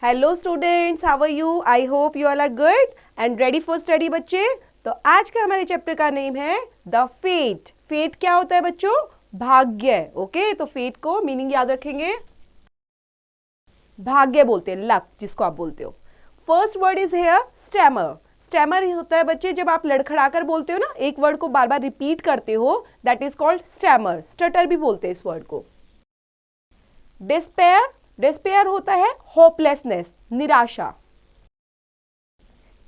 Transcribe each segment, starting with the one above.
Hello students, how are you? I hope you all are good and ready for study बच्चे। तो आज का हमारे चैप्टर का नेम है द फेट। फेट क्या होता है बच्चों? भाग्य। ओके, तो फेट को मीनिंग याद रखेंगे। भाग्य बोलते हैं, लक जिसको आप बोलते हो। First word is here stammer. Stammer होता है बच्चे जब आप लड़खड़ाकर बोलते हो ना, एक वर्ड को बार बार रिपीट करते हो, that is called stammer. Stutter भी बोलते हैं इस वर्ड को। डिस्पेयर, डिस्पेयर होता है होपलेसनेस, निराशा।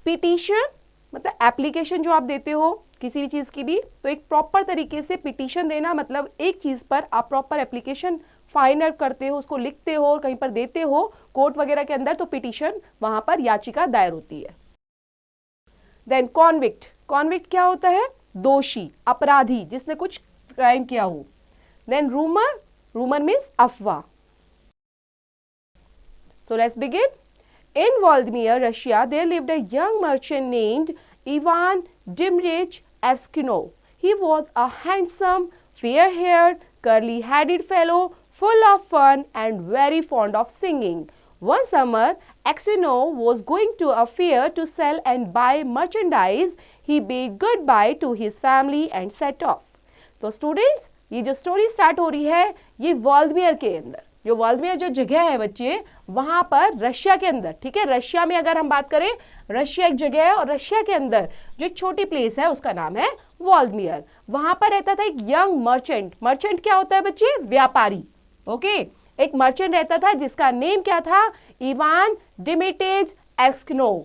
पिटीशन मतलब एप्लीकेशन जो आप देते हो किसी भी चीज की भी, तो एक प्रॉपर तरीके से पिटीशन देना, मतलब एक चीज पर आप प्रॉपर एप्लीकेशन फाइल आउट करते हो, उसको लिखते हो और कहीं पर देते हो कोर्ट वगैरह के अंदर, तो पिटीशन वहां पर याचिका दायर होती है। Then convict. कॉन्विक्ट क्या होता है? दोषी, अपराधी, जिसने कुछ क्राइम किया हो। देन रूमर, रूमर मीन्स अफवाह। So let's begin. In Vladimir, Russia, there lived a young merchant named Ivan Dimitrich Evskinov. He was a handsome, fair-haired, curly-headed fellow, full of fun and very fond of singing. One summer, Evskinov was going to a fair to sell and buy merchandise. He bade goodbye to his family and set off. तो students, ये जो story start हो रही है ये Vladimir के अंदर, जो व्लादिमीर जो जगह है बच्चे, वहां पर रशिया के अंदर, ठीक है, रशिया में अगर हम बात करें, रशिया एक जगह है और रशिया के अंदर जो एक छोटी प्लेस है उसका नाम है व्लादिमीर। वहां पर रहता था एक यंग मर्चेंट। मर्चेंट क्या होता है बच्चे? व्यापारी। ओके, एक मर्चेंट रहता था जिसका नेम क्या था? इवान डिमिट्रिच एव्सकिनोव।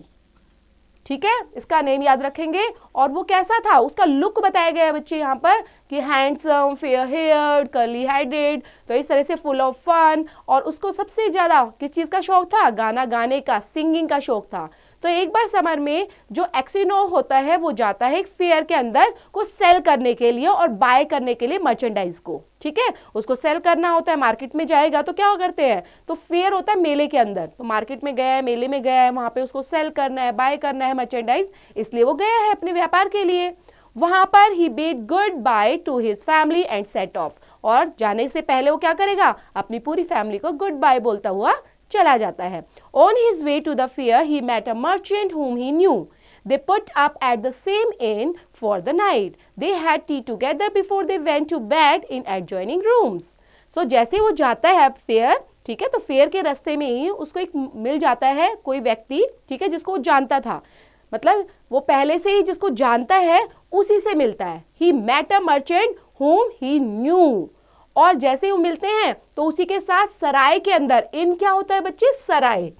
ठीक है, इसका नेम याद रखेंगे। और वो कैसा था, उसका लुक बताया गया है बच्चे यहाँ पर कि handsome, fair heard, curly headed, तो इस तरह से फुल ऑफ फन। और उसको सबसे ज्यादा किस चीज का शौक था? गाना गाने का, सिंगिंग का शौक था। तो एक बार समर में जो एक्सिनो होता है वो जाता है एक फेयर के अंदर को सेल करने के लिए और बाय करने के लिए मर्चेंडाइज को, ठीक है, उसको सेल करना होता है। मार्केट में जाएगा तो क्या करते हैं, तो फेयर होता है मेले के अंदर, तो मार्केट में गया है, मेले में गया है, वहां पे उसको सेल करना है, बाय करना है मर्चेंडाइज, इसलिए वो गया है अपने व्यापार के लिए। वहां पर ही bid goodbye to his family and set off, और जाने से पहले वो क्या करेगा? अपनी पूरी फैमिली को गुड बाय बोलता हुआ चला जाता है। On his way to the fair, he met a merchant whom he knew. They put up at the same inn for the night. They had tea together before they went to bed in adjoining rooms. So जैसे वो जाता है fair, ठीक है, तो fair के रास्ते में ही उसको एक मिल जाता है कोई व्यक्ति, ठीक है, जिसको वो जानता था, मतलब वो पहले से ही जिसको जानता है उसी से मिलता है। He met a merchant whom he knew. और जैसे ही वो मिलते हैं तो उसी के साथ सराय के अंदर, इन क्या होता है बच्चे? सराय।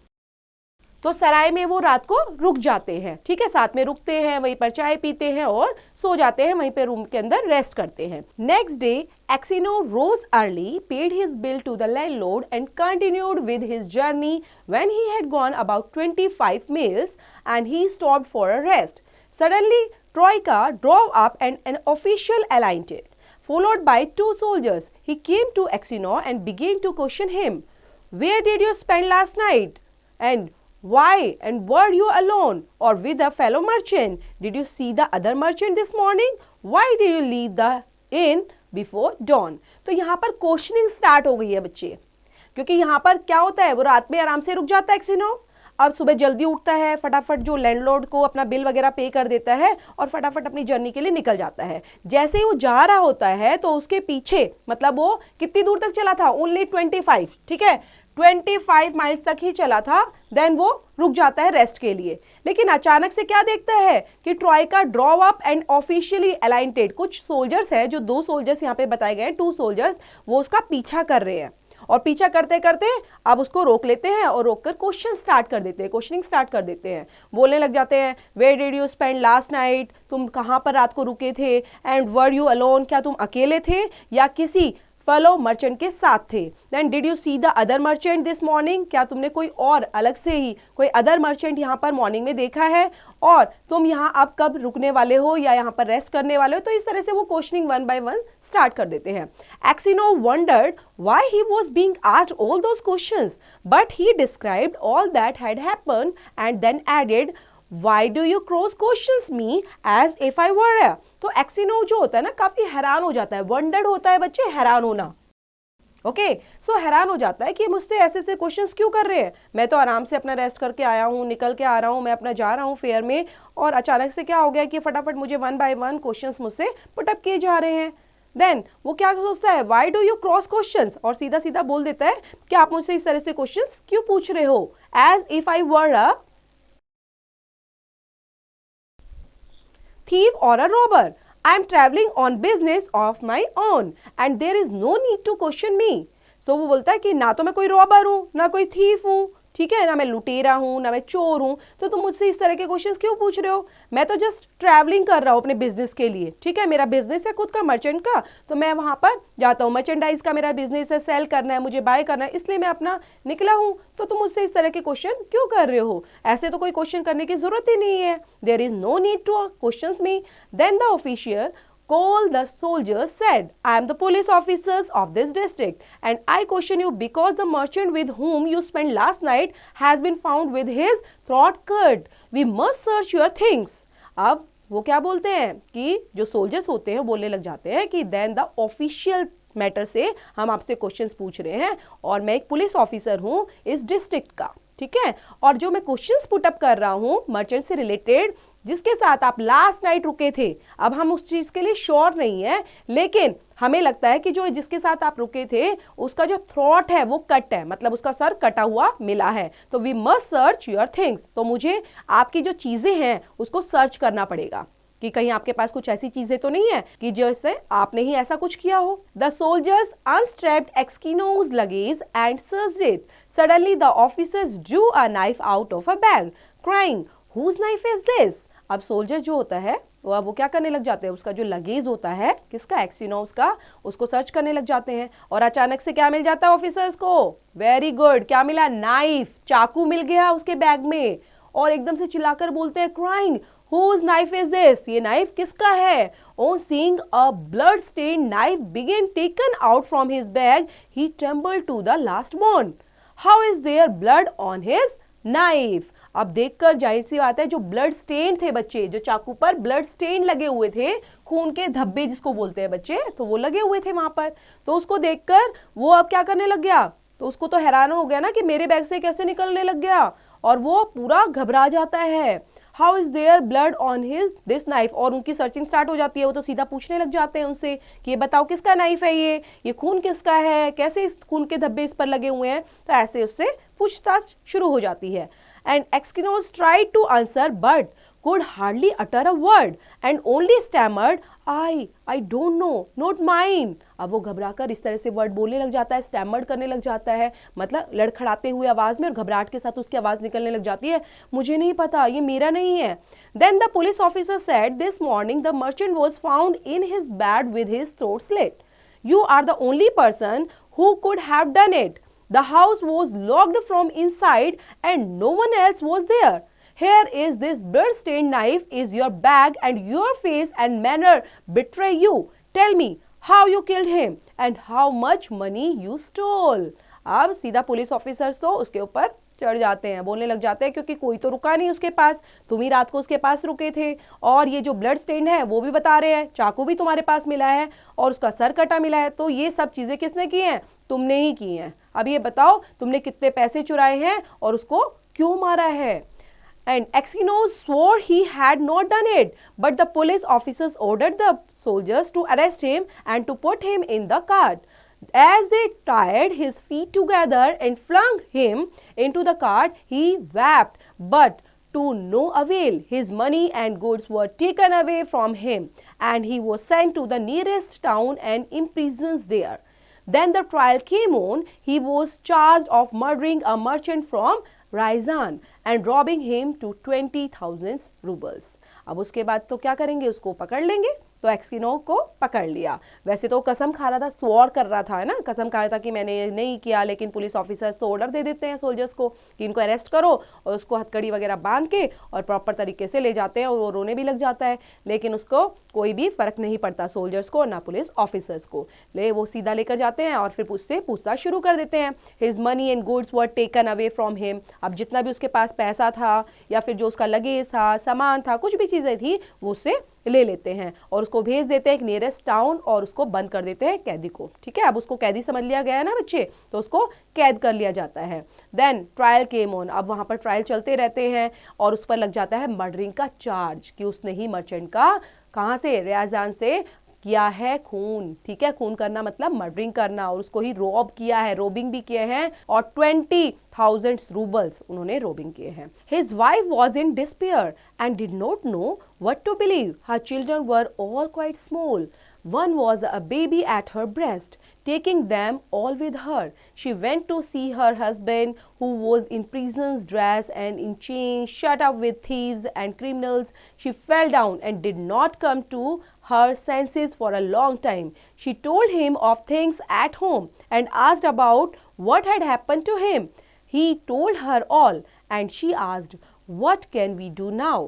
तो सराय में वो रात को रुक जाते हैं, ठीक है, साथ में रुकते हैं, वहीं पर चाय पीते हैं और सो जाते हैं, वहीं पे रूम के अंदर रेस्ट करते हैं। Next day Aksionov rose early, paid his bill to the landlord and continued with his journey. When he had gone about 25 miles and he stopped for a rest, suddenly troika drove up and an official alighted. Followed by 2 soldiers, he came to Exino and began to question him. Where did you spend last night? And why? And were you alone or with a fellow merchant? Did you see the other merchant this morning? Why did you leave the inn before dawn? तो यहाँ पर questioning start हो गई है बच्चे, क्योंकि यहाँ पर क्या होता है, वो रात में आराम से रुक जाता है एक्सिनो, अब सुबह जल्दी उठता है, फटाफट जो लैंडलॉर्ड को अपना बिल वगैरह पे कर देता है और फटाफट अपनी जर्नी के लिए निकल जाता है। जैसे ही वो जा रहा होता है तो उसके पीछे, मतलब वो कितनी दूर तक चला था? ओनली 25, ठीक है, 25 माइल्स तक ही चला था। देन वो रुक जाता है रेस्ट के लिए, लेकिन अचानक से क्या देखता है कि troika drove up and officially alighted, कुछ सोल्जर्स है, जो 2 सोल्जर्स यहाँ पे बताए गए हैं, 2 सोल्जर्स, वो उसका पीछा कर रहे हैं और पीछा करते करते अब उसको रोक लेते हैं और रोककर क्वेश्चन स्टार्ट कर देते हैं, क्वेश्चनिंग स्टार्ट कर देते हैं, बोलने लग जाते हैं। Where did you spend last night? तुम कहाँ पर रात को रुके थे? And were you alone? क्या तुम अकेले थे या किसी फेलो मर्चेंट के साथ थे? Then did you see the other merchant this morning? क्या तुमने कोई और अलग से ही कोई अदर मर्चेंट यहाँ पर मॉर्निंग में देखा है? और तुम यहाँ अब कब रुकने वाले हो या यहाँ पर रेस्ट करने वाले हो? तो इस तरह से वो क्वेश्चनिंग 1 by 1 स्टार्ट कर देते हैं। एक्सिनो wandered why he was being asked all those questions, but he described all that had happened and then added, Why do you cross questions me as if I were a? तो एक्सिनो जो होता है ना, काफी हैरान हो जाता है। वंडर्ड होता है बच्चे हैरान होना, ओके सो हैरान हो जाता है कि मुझसे ऐसे ऐसे क्वेश्चंस क्यों कर रहे हैं, मैं तो आराम से अपना रेस्ट करके आया हूँ, निकल के आ रहा हूँ, मैं अपना जा रहा हूँ फेयर में, और अचानक से क्या हो गया कि फटाफट मुझे 1 बाय 1 क्वेश्चंस मुझसे पुटअप किए जा रहे हैं। देन वो क्या सोचता है, why do you cross questions, और सीधा सीधा बोल देता है कि आप मुझसे इस तरह से क्वेश्चंस क्यों पूछ रहे हो, as if I were a thief or a robber. I am traveling on business of my own and there is no need to question me. So वो बोलता है कि ना तो मैं कोई रॉबर हूँ, ना कोई थीफ हूँ, ठीक है, ना मैं लुटेरा हूँ, ना मैं चोर हूँ, तो तुम मुझसे इस तरह के क्वेश्चंस क्यों पूछ रहे हो, मैं तो जस्ट ट्रैवलिंग कर रहा हूँ अपने बिजनेस के लिए, ठीक है, मेरा बिजनेस है खुद का मर्चेंट का, तो मैं वहां पर जाता हूँ, मर्चेंडाइज का मेरा बिजनेस है, सेल करना है, मुझे बाय करना है, इसलिए मैं अपना निकला हूँ, तो तुम मुझसे इस तरह के क्वेश्चन क्यों कर रहे हो, ऐसे तो कोई क्वेश्चन करने की जरूरत ही नहीं है, there is no need to question me. Then the official Call the soldiers said, I am the police officers of this district and I question you because the merchant with whom you spent last night has been found with his throat cut. We must search your things. अब वो क्या बोलते हैं कि जो soldiers होते हैं बोलने लग जाते हैं कि देन द ऑफिशियल मैटर से हम आपसे क्वेश्चंस पूछ रहे हैं और मैं एक पुलिस ऑफिसर हूं इस डिस्ट्रिक्ट का, ठीक है, और जो मैं क्वेश्चंस पुटअप कर रहा हूं मर्चेंट से रिलेटेड जिसके साथ आप लास्ट नाइट रुके थे, अब हम उस चीज के लिए श्योर नहीं है, लेकिन हमें लगता है कि जो जिसके साथ आप रुके थे उसका जो थ्रॉट है वो कट है, मतलब उसका सर कटा हुआ मिला है, तो we must search your things, तो मुझे आपकी जो चीजें हैं उसको सर्च करना पड़ेगा कि कहीं आपके पास कुछ ऐसी चीजें तो नहीं है कि जैसे आपने ही ऐसा कुछ किया हो। The soldiers unstrapped Aksionov's luggage and searched it. Suddenly the officers drew a knife out of a bag crying whose knife is this. अब सोल्जर जो होता है वो क्या करने लग जाते हैं, उसका जो लगेज होता है किसका, एक्सिनोज का, उसको सर्च करने लग जाते हैं और अचानक से क्या मिल जाता है ऑफिसर्स को, वेरी गुड, क्या मिला, नाइफ, चाकू मिल गया उसके बैग में, और एकदम से चिल्लाकर बोलते हैं crying Whose knife is this? ये नाइफ किसका है? On seeing a blood-stained knife being taken out from his bag, he trembled to the last bone. How is there blood on his knife? अब देखकर जाहिर सी बात है जो ब्लड स्टेन थे बच्चे, जो चाकू पर ब्लड स्टेन लगे हुए थे, खून के धब्बे जिसको बोलते हैं बच्चे, तो वो लगे हुए थे वहां पर, तो उसको देखकर वो अब क्या करने लग गया, तो उसको तो हैरान हो गया ना कि मेरे बैग से कैसे निकलने लग गया, और वो पूरा घबरा जाता है। How is there blood on his this knife? और उनकी सर्चिंग स्टार्ट हो जाती है, वो तो सीधा पूछने लग जाते हैं उनसे कि ये बताओ किसका नाइफ है, ये खून किसका है, कैसे इस खून के धब्बे इस पर लगे हुए हैं, तो ऐसे उससे पूछताछ शुरू हो जाती है। And Exkinos tried to answer but could hardly utter a word and only stammered, I don't know, not mine. अब वो घबराकर इस तरह से वर्ड बोलने लग जाता है, स्टैमर्ड करने लग जाता है, मतलब लड़खड़ाते हुए आवाज में, और घबराहट के साथ उसकी आवाज निकलने लग जाती है, मुझे नहीं पता, ये मेरा नहीं है। Then the police officer said, this morning the merchant was found in his bed with his throat slit. You are the only person who could have done it. The house was locked from inside and no one else was there. Here is this blood-stained knife is your bag and your face and manner betray you. Tell me how you killed him and how much money you stole. अब सीधा police officers तो उसके ऊपर चढ़ जाते हैं, बोलने लग जाते हैं, क्योंकि कोई तो रुका नहीं उसके पास, तुम ही रात को उसके पास रुके थे, और ये जो ब्लड स्टेन है वो भी बता रहे हैं, चाकू भी तुम्हारे पास मिला है और उसका सर कटा मिला है, तो ये सब चीजें किसने की हैं, तुमने ही की हैं। अब ये बताओ तुमने कितने पैसे चुराए हैं और उसको क्यों मारा है। And Exkinos swore he had not done it, but the police officers ordered the soldiers to arrest him and to put him in the cart. As they tied his feet together and flung him into the cart, he wept, but to no avail. His money and goods were taken away from him, and he was sent to the nearest town and imprisoned there. Then the trial came on. He was charged of murdering a merchant from Ryazan and robbing him to 20,000 rubles. अब उसके बाद तो क्या करेंगे, उसको पकड़ लेंगे, तो एक्सकिनो को पकड़ लिया। वैसे तो कसम खा रहा था, स्वॉर कर रहा था, है ना, कसम खा रहा था कि मैंने ये नहीं किया, लेकिन पुलिस ऑफिसर्स तो ऑर्डर दे देते हैं सोल्जर्स को कि इनको अरेस्ट करो, और उसको हथकड़ी वगैरह बांध के और प्रॉपर तरीके से ले जाते हैं, और वो रोने भी लग जाता है, लेकिन उसको कोई भी फर्क नहीं पड़ता, सोल्जर्स को ना पुलिस ऑफिसर्स को, वो सीधा लेकर जाते हैं और फिर पूछताछ शुरू कर देते हैं। His money and goods were taken away from him. अब जितना भी उसके पास पैसा था या फिर जो उसका लगेज था, सामान था, कुछ भी चीजें थी, वो उससे ले लेते हैं और उसको भेज देते हैं एक नियरेस्ट टाउन और उसको बंद कर देते हैं कैदी को। ठीक है, अब उसको कैदी समझ लिया गया है ना बच्चे, तो उसको कैद कर लिया जाता है। देन ट्रायल केम ऑन, अब वहां पर ट्रायल चलते रहते हैं और उस पर लग जाता है मर्डरिंग का चार्ज कि उसने ही मर्चेंट का कहां से, रियाजान से किया है खून। ठीक है, खून करना मतलब मर्डरिंग करना, और उसको ही रॉब किया है, रोबिंग भी किए हैं, और 20,000 रूबल्स उन्होंने रोबिंग किए हैं। His wife was in despair and did not no what to believe. Her children were all quite small. One was a baby at her breast, taking them all with her. She went to see her husband, who was in prison's dress and in chains, shut up with thieves and criminals. She fell down and did not come to her senses for a long time. She told him of things at home and asked about what had happened to him. He told her all, and she asked, "What can we do now?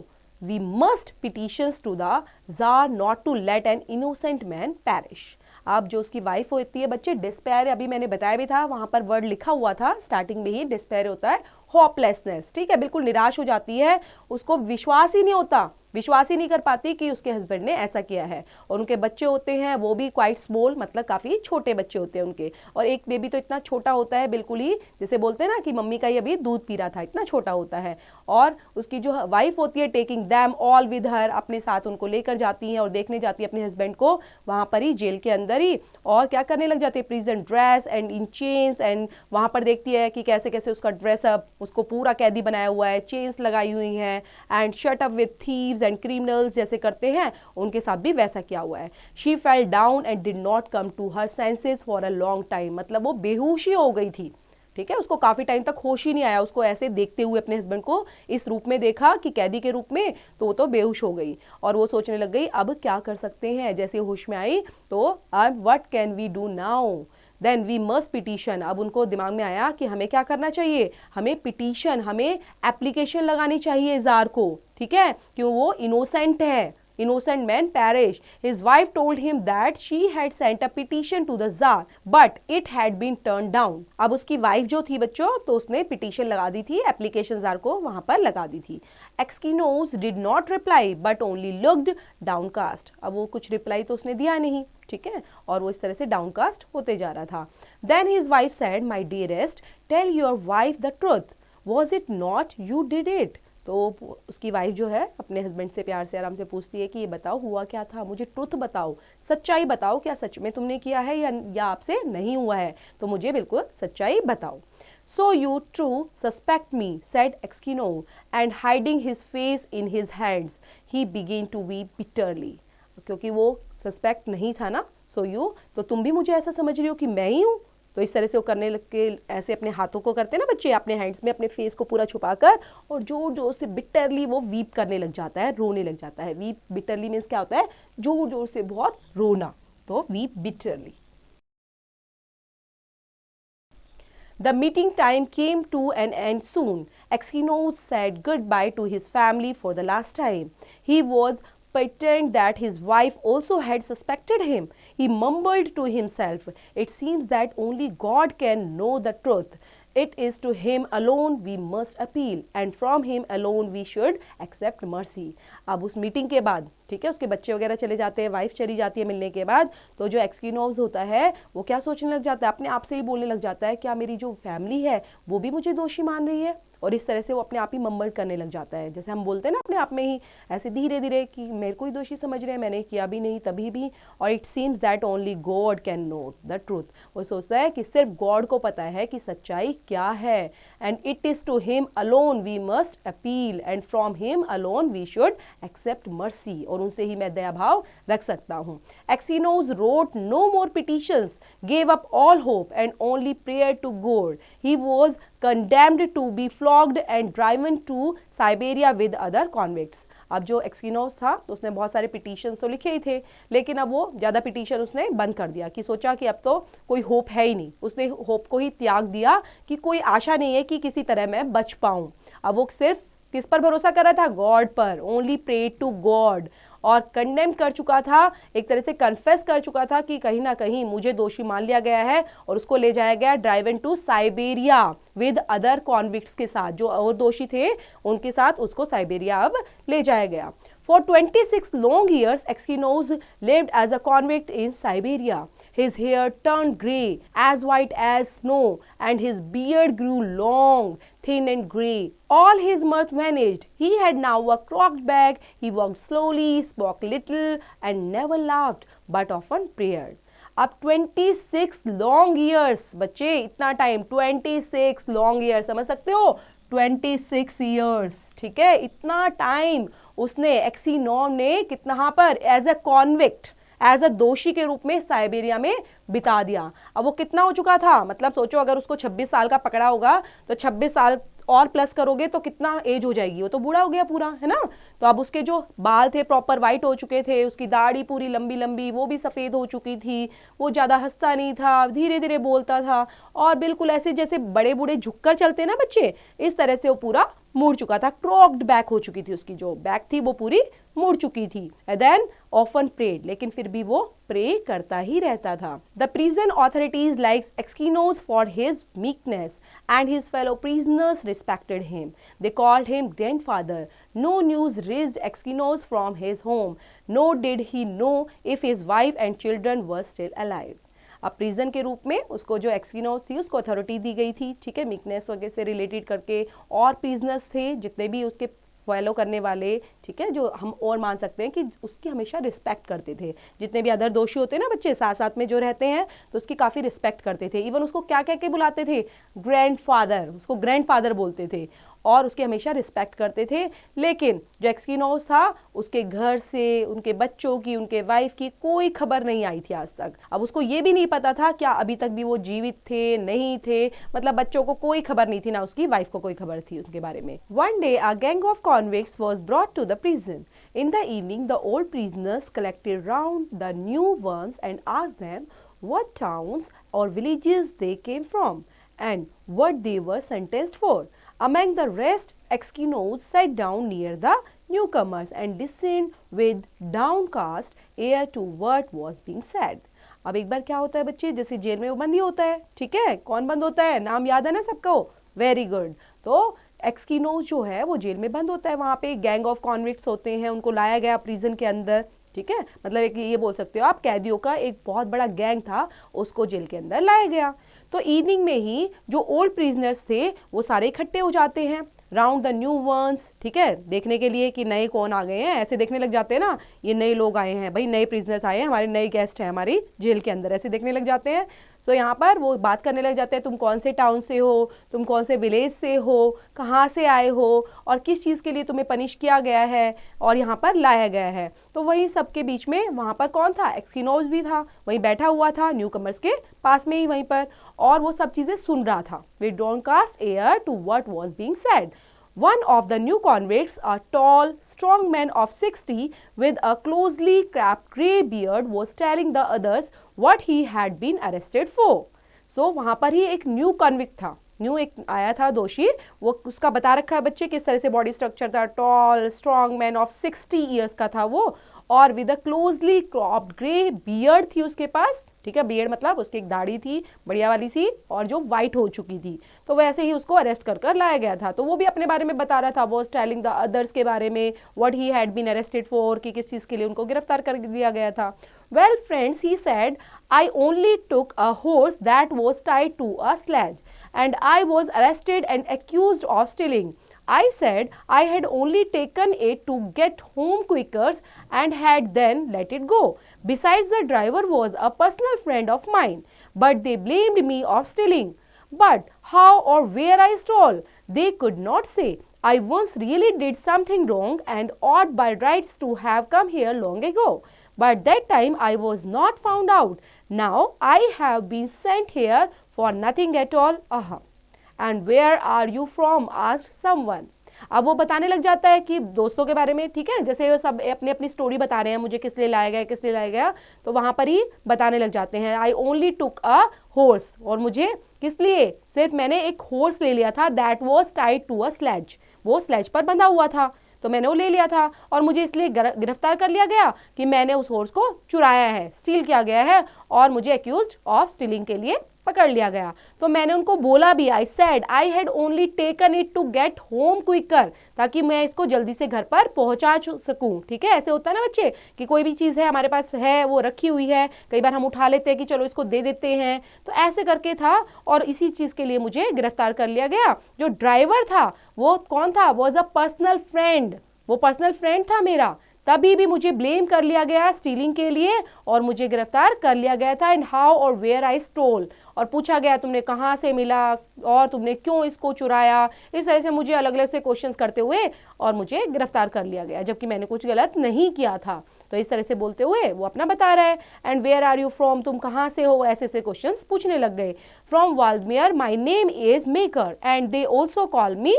We must petitions to the Tsar not to let an innocent man perish." अब जो उसकी wife होती है बच्चे, despair, अभी मैंने बताया भी था, वहां पर वर्ड लिखा हुआ था स्टार्टिंग में ही, डिस्पेयर होता है होपलेसनेस। ठीक है, बिल्कुल निराश हो जाती है, उसको विश्वास ही नहीं होता, विश्वास ही नहीं कर पाती कि उसके हस्बैंड ने ऐसा किया है। और उनके बच्चे होते हैं वो भी क्वाइट स्मॉल, मतलब काफी छोटे बच्चे होते हैं उनके, और एक बेबी तो इतना छोटा होता है बिल्कुल ही, जैसे बोलते हैं ना कि मम्मी का ही अभी दूध पी रहा था, इतना छोटा होता है। और उसकी जो वाइफ होती है, taking them all with her, अपने साथ उनको लेकर जाती है और देखने जाती है अपने हस्बैंड को वहां पर ही, जेल के अंदर ही, और क्या करने लग जाती है, prison dress and in chains, and वहां पर देखती है कि कैसे कैसे उसका ड्रेसअप, उसको पूरा कैदी बनाया हुआ है, चेन्स लगाई हुई हैं, and shut up with thieves and criminals जैसे करते हैं उनके साथ भी वैसा किया हुआ है। She fell down and did not come to her senses for a long time, मतलब वो बेहोश ही हो गई थी। ठीक है, उसको काफी टाइम तक होश ही नहीं आया, उसको ऐसे देखते हुए अपने हस्बैंड को इस रूप में देखा कि कैदी के रूप में, तो वो तो बेहोश हो गई और वो सोचने लग गई अब क्या कर सकते हैं। जैसे होश में आई तो अब what can we do now, then we must petition. अब उनको दिमाग में आया कि हमें क्या करना चाहिए, हमें पिटीशन, हमें एप्लीकेशन लगानी चाहिए जार को। ठीक है, क्यों, वो इनोसेंट है, innocent man perish. His wife told him that she had sent a petition to the Tsar, but it had been turned down. अब उसकी वाइफ जो थी बच्चों, तो उसने पिटीशन लगा दी थी, एप्लीकेशन जार को वहां पर लगा दी थी। Exkinos did not reply, but only looked downcast. अब वो कुछ रिप्लाई तो उसने दिया नहीं, ठीक है, और वो इस तरह से डाउनकास्ट होते जा रहा था। Then his wife said, "My dearest, tell your wife the truth. Was it not you did it?" तो उसकी वाइफ जो है अपने हस्बैंड से प्यार से आराम से पूछती है कि ये बताओ हुआ क्या था, मुझे ट्रुथ बताओ, सच्चाई बताओ, क्या सच में तुमने किया है या आपसे नहीं हुआ है, तो मुझे बिल्कुल सच्चाई बताओ। So you too suspect me, said Exkino, and hiding his face in his hands, he began to weep bitterly. क्योंकि वो सस्पेक्ट नहीं था ना, so you, तो तुम भी मुझे ऐसा समझ रही हो कि मैं ही हूँ, तो इस तरह से वो करने लग के, ऐसे अपने हाथों को करते हैं ना बच्चे, अपने हैंड्स में अपने फेस को पूरा छुपाकर, और जोर जोर से बिटरली वो वीप करने लग जाता है, रोने लग जाता है। वीप बिटरली मीन्स क्या होता है, जोर जोर से बहुत रोना, तो weep bitterly. The meeting time came to an end soon. Exkinos said goodbye to his family for the last time. He was pretend that his wife also had suspected him. He mumbled to himself, "It seems that only God can know the truth. It is to him alone we must appeal, and from him alone we should accept mercy." अब उस meeting के बाद, ठीक है, उसके बच्चे वगैरह चले जाते हैं, वाइफ चली जाती है मिलने के बाद, तो जो एक्सकिनोस होता है वो क्या सोचने लग जाता है, अपने आप से ही बोलने लग जाता है, क्या मेरी जो फैमिली है वो भी मुझे दोषी मान रही है, और इस तरह से वो अपने आप ही मम्बल करने लग जाता है, जैसे हम बोलते हैं ना अपने आप में ही ऐसे धीरे धीरे कि मेरे को ही दोषी समझ रहे हैं, मैंने किया भी नहीं तभी भी, और it seems that only God can know the truth. वो सोचता है कि सिर्फ गॉड को पता है कि सच्चाई क्या है, and it is to him alone we must appeal, and from him alone we should accept mercy, और उनसे ही मैं दया भाव रख सकता हूँ। Aksionov wrote no more petitions, gave up all hope and only prayer to God. He was condemned to be flogged and driven to Siberia with other convicts. अब जो एक्सकिनोस था तो उसने बहुत सारे पिटीशंस तो लिखे ही थे, लेकिन अब वो ज़्यादा पिटीशन उसने बंद कर दिया, कि सोचा कि अब तो कोई होप है ही नहीं, उसने होप को ही त्याग दिया कि कोई आशा नहीं है कि किसी तरह मैं बच पाऊँ। अब वो सिर्फ किस पर भरोसा कर रहा था, गॉड पर, ओनली प्रे टू गॉड, और कंडेम कर चुका था, एक तरह से कन्फेस कर चुका था कि कहीं ना कहीं मुझे दोषी मान लिया गया है, और उसको ले जाया गया driven to Siberia with other convicts के साथ, जो और दोषी थे उनके साथ उसको साइबेरिया अब ले जाया गया। For 26 long years, Exynos lived as a convict in Siberia. His hair turned grey, as white as snow, and his beard grew long, thin and grey. All his mirth vanished. He had now a cropped back. He walked slowly, spoke little, and never laughed, but often prayed. अब 26 long years, बच्चे इतना time, 26 long years, समझ सकते हो, 26 years, ठीक है, इतना time उसने एक्सीनोम ने कितना पर as a convict, as a दोषी के रूप में साइबेरिया में बिता दिया। अब वो कितना हो चुका था, मतलब सोचो अगर उसको 26 साल का पकड़ा होगा तो 26 साल और प्लस करोगे तो कितना एज हो जाएगी, वो तो बूढ़ा हो गया पूरा, है ना। तो अब उसके जो बाल थे प्रॉपर वाइट हो चुके थे, उसकी दाढ़ी पूरी लंबी लंबी वो भी सफेद हो चुकी थी, वो ज्यादा हंसता नहीं था, धीरे धीरे बोलता था, और बिल्कुल ऐसे जैसे बड़े बूढ़े झुककर चलते ना बच्चे, इस तरह से वो पूरा मुड़ चुका था, क्रॉक्ड बैक हो चुकी थी, उसकी जो बैक थी वो पूरी मुड़ चुकी थी। देन ऑफन प्रेड, लेकिन फिर भी वो प्रे करता ही रहता था। The prison authorities likes Aksionov for his meekness and his fellow prisoners respected him. They called him grandfather. No news reached Exynos from his home, nor did he know if his wife and children were still alive. अब prison के रूप में उसको जो Exynos थी उसको authority दी गई थी, ठीक है, मीकनेस वगैरह से रिलेटेड करके, और प्रिजनर्स थे जितने भी उसके फॉलो करने वाले, ठीक है, जो हम और मान सकते हैं कि उसकी हमेशा रिस्पेक्ट करते थे। जितने भी अदर दोषी होते हैं ना बच्चे साथ साथ में जो रहते हैं, तो उसकी काफ़ी रिस्पेक्ट करते थे। इवन उसको क्या कह के बुलाते थे, ग्रैंडफादर, उसको ग्रैंडफादर बोलते थे, और उसकी हमेशा रिस्पेक्ट करते थे। लेकिन जो एक्सकीनोस था उसके घर से, उनके बच्चों की, उनके वाइफ की कोई खबर नहीं आई थी आज तक। अब उसको ये भी नहीं पता था क्या अभी तक भी वो जीवित थे नहीं थे, मतलब बच्चों को कोई खबर नहीं थी, ना उसकी वाइफ को कोई खबर थी उनके बारे में। One day a gang of convicts was brought to the prison. In the evening, the old prisoners collected round the new ones and asked them what towns or villages they came from and what they were sentenced for. Among the rest, Exynos sat down near the newcomers and listened with downcast ear to what was being said. अब एक बार क्या होता है बच्चे, जैसे jail में वो बंदी होता है, ठीक है, कौन बंद होता है, नाम याद है ना सबको, वेरी गुड। तो एक्सकीनोस जो है वो जेल में बंद होता है, वहाँ पे गैंग ऑफ कॉन्विक्ट्स होते हैं, उनको लाया गया प्रिजन के अंदर, ठीक है, मतलब एक ये बोल सकते हो आप कैदियों का एक बहुत बड़ा गैंग था, उसको जेल के अंदर लाया गया। तो इवनिंग में ही जो ओल्ड प्रिजनर्स थे वो सारे इकट्ठे हो जाते हैं राउंड द न्यू वंस, ठीक है, देखने के लिए कि नए कौन आ गए हैं, ऐसे देखने लग जाते हैं ना, ये नए लोग आए हैं भाई, नए प्रिजनर्स आए हैं, हमारे नए गेस्ट हैं हमारी जेल के अंदर, ऐसे देखने लग जाते हैं। सो यहाँ पर वो बात करने लग जाते हैं, तुम कौन से टाउन से हो, तुम कौन से विलेज से हो, कहाँ से आए हो, और किस चीज़ के लिए तुम्हें पनिश किया गया है और यहाँ पर लाया गया है। तो वही सबके बीच में वहाँ पर कौन था, एक्सकीनोस भी था, वहीं बैठा हुआ था न्यू कमर्स के पास में ही वहीं पर, और वो सब चीज़ें सुन रहा था with downcast ear to what was being said. One of the new convicts, a tall, strong man of 60 with a closely cropped grey beard, was telling the others what he had been arrested for. So वहाँ पर ही एक new convict था, new एक आया था दोषी, वो उसका बता रखा है बच्चे किस तरह से बॉडी स्ट्रक्चर था, tall strong man of 60 years का था वो, और with a closely cropped grey beard थी उसके पास, ठीक है, बियर्ड मतलब उसकी एक दाढ़ी थी बढ़िया वाली सी, और जो वाइट हो चुकी थी, तो वैसे ही उसको अरेस्ट कर लाया गया था। तो वो भी अपने बारे में बता रहा था, वो टेलिंग द अदर्स के बारे में, what he had been arrested for, कि किस चीज़ के लिए उनको गिरफ्तार कर लिया गया था। Well friends, he said, I only took a horse that was tied to a sledge and I was arrested and accused of stealing. I said I had only taken it to get home quicker and had then let it go. Besides, the driver was a personal friend of mine, but they blamed me of stealing. But how or where I stole, they could not say. I once really did something wrong and ought by rights to have come here long ago. But that time I was not found out. Now I have been sent here for nothing at all. And where are you from? asked someone. अब वो बताने लग जाता है कि दोस्तों के बारे में, ठीक है, जैसे वो सब अपनी अपनी स्टोरी बता रहे हैं, मुझे किस लिए लाया गया, किस लिए लाया गया, तो वहां पर ही बताने लग जाते हैं, I only took a horse, और मुझे किस लिए, सिर्फ मैंने एक हॉर्स ले लिया था, that was tied to a sledge, वो स्लेज पर बंधा हुआ था, तो मैंने वो ले लिया था, और मुझे इसलिए गिरफ्तार कर लिया गया कि मैंने उस हॉर्स को चुराया है, स्टील किया गया है, और मुझे एक्यूज्ड ऑफ स्टीलिंग के लिए पकड़ लिया गया। तो मैंने उनको बोला भी, I said I had only taken it to get home quicker, ताकि मैं इसको जल्दी से घर पर पहुंचा सकूं। ठीक है, ऐसे होता है ना बच्चे कि कोई भी चीज़ है हमारे पास है, वो रखी हुई है, कई बार हम उठा लेते हैं कि चलो इसको दे देते हैं, तो ऐसे करके था और इसी चीज़ के लिए मुझे गिरफ्तार कर लिया गया। जो ड्राइवर था वो कौन था, वॉज अ पर्सनल फ्रेंड, वो पर्सनल फ्रेंड था मेरा, तभी भी मुझे ब्लेम कर लिया गया स्टीलिंग के लिए और मुझे गिरफ्तार कर लिया गया था। एंड हाउ और वेयर आई स्टोल, और पूछा गया तुमने कहाँ से मिला और तुमने क्यों इसको चुराया। इस तरह से मुझे अलग अलग से क्वेश्चंस करते हुए और मुझे गिरफ्तार कर लिया गया, जबकि मैंने कुछ गलत नहीं किया था। तो इस तरह से बोलते हुए वो अपना बता रहा है। And where are you from, तुम कहाँ से हो, ऐसे ऐसे क्वेश्चंस पूछने लग गए। From Vladimir, my name is Makar and they also call me